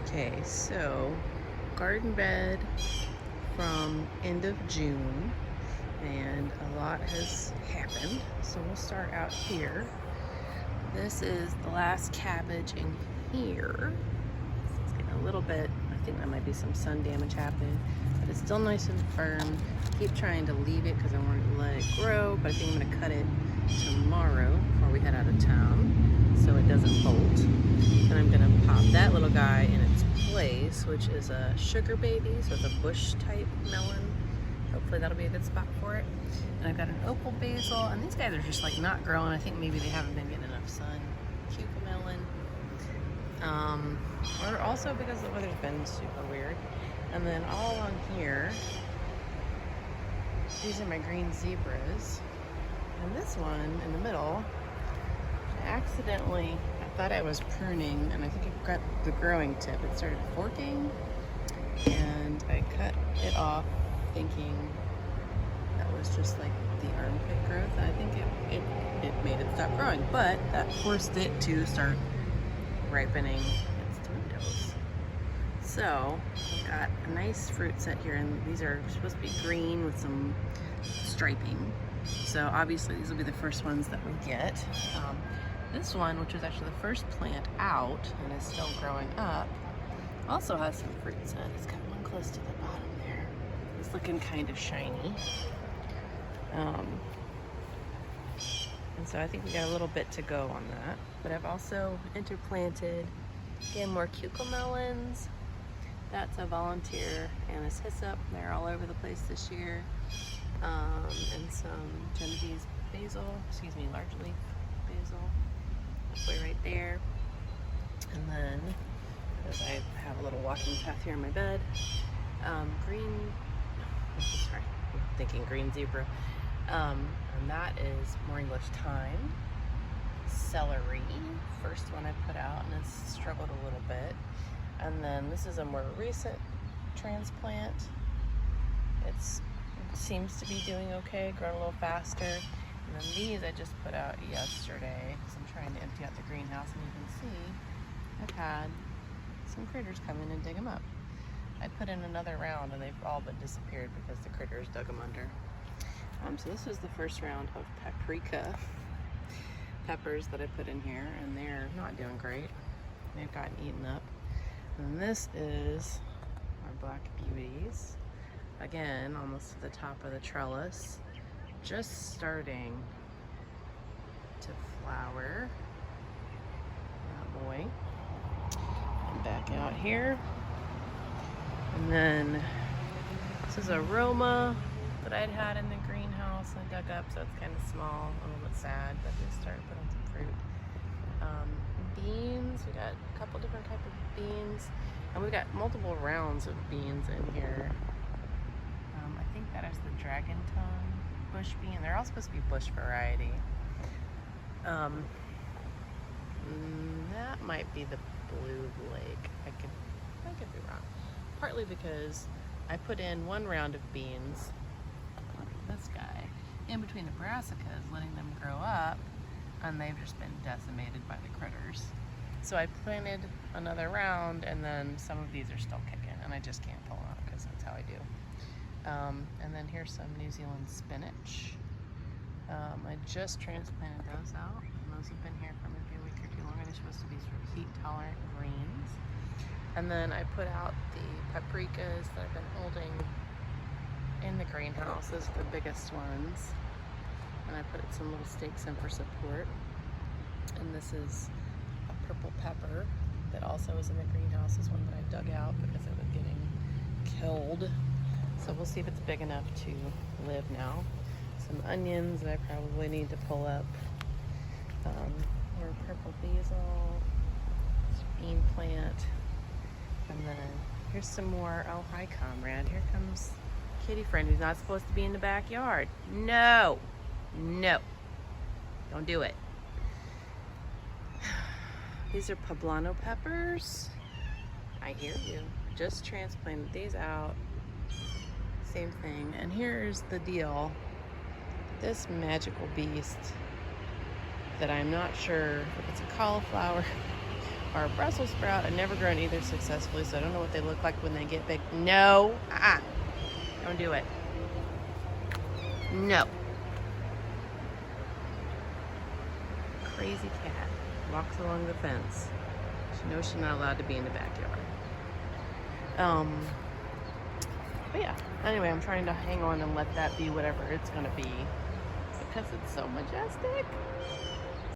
Okay, so garden bed from end of June, and a lot has happened. So we'll start out here. This is the last cabbage in here. It's getting a little bit, I think that might be some sun damage happening, but it's still nice and firm. Keep trying to leave it because I want to let it grow, but I think I'm going to cut it tomorrow before we head out of town so it doesn't bolt. Then I'm going to pop that little guy in its place, which is a sugar baby, so it's a bush type melon. Hopefully that'll be a good spot for it. And I've got an opal basil, and these guys are just like not growing. I think maybe they haven't been getting enough sun. Cucamelon. Or also because the weather's been super weird. And then all along here, these are my green zebras. And this one in the middle, accidentally, I thought I was pruning, and I think it got the growing tip. It started forking, and I cut it off thinking that was just like the armpit growth. And I think it made it stop growing, but that forced it to start ripening its tomatoes. So I've got a nice fruit set here, and these are supposed to be green with some striping. So obviously these will be the first ones that we get. This one, which was actually the first plant out and is still growing up, also has some fruit set. It's got one close to the bottom there. It's looking kind of shiny. And so I think we got a little bit to go on that. But I've also interplanted, again, more cucamelons. That's a volunteer anise hyssop. They're all over the place this year. And some Genovese basil, large leaf basil, halfway right there. And then, because I have a little walking path here in my bed, I'm thinking green zebra. And that is more English thyme, celery, first one I put out, and it's struggled a little bit. And then this is a more recent transplant. It seems to be doing okay, growing a little faster. And then these I just put out yesterday because I'm trying to empty out the greenhouse, and you can see I've had some critters come in and dig them up. I put in another round and they've all but disappeared because the critters dug them under. So this was the first round of paprika peppers that I put in here, and they're not doing great. They've gotten eaten up. And this is our black beauties. Again, almost to the top of the trellis. Just starting to flower. Oh boy. And back out here. And then this is a Roma that I'd had in the greenhouse and I dug up, so it's kind of small, a little bit sad, but they started putting some fruit. Beans, we got a couple different types of beans, and we've got multiple rounds of beans in here. I think that is the dragon tongue bush bean. They're all supposed to be bush variety. That might be the blue lake. I could be wrong. Partly because I put in one round of beans, this guy, in between the brassicas, letting them grow up, and they've just been decimated by the critters. So I planted another round, and then some of these are still kicking, and I just can't pull them out because that's how I do. And then here's some New Zealand spinach. I just transplanted those out, and those have been here for maybe a week or two longer. They're supposed to be sort of heat-tolerant greens. And then I put out the paprikas that I've been holding in the greenhouse. Those are the biggest ones. And I put some little stakes in for support. And this is a purple pepper that also is in the greenhouse. This one that I dug out because it was getting killed. So we'll see if it's big enough to live now. Some onions that I probably need to pull up. More purple basil, bean plant. And then here's some more. Oh, hi, comrade. Here comes kitty friend who's not supposed to be in the backyard. No, don't do it. These are poblano peppers. I hear you. Just transplanted these out. Same thing. And here's the deal. This magical beast that I'm not sure if it's a cauliflower are Brussels sprout. I've never grown either successfully, so I don't know what they look like when they get big. No, don't do it. No. Crazy cat walks along the fence. She knows she's not allowed to be in the backyard. But yeah, anyway, I'm trying to hang on and let that be whatever it's gonna be because it's so majestic.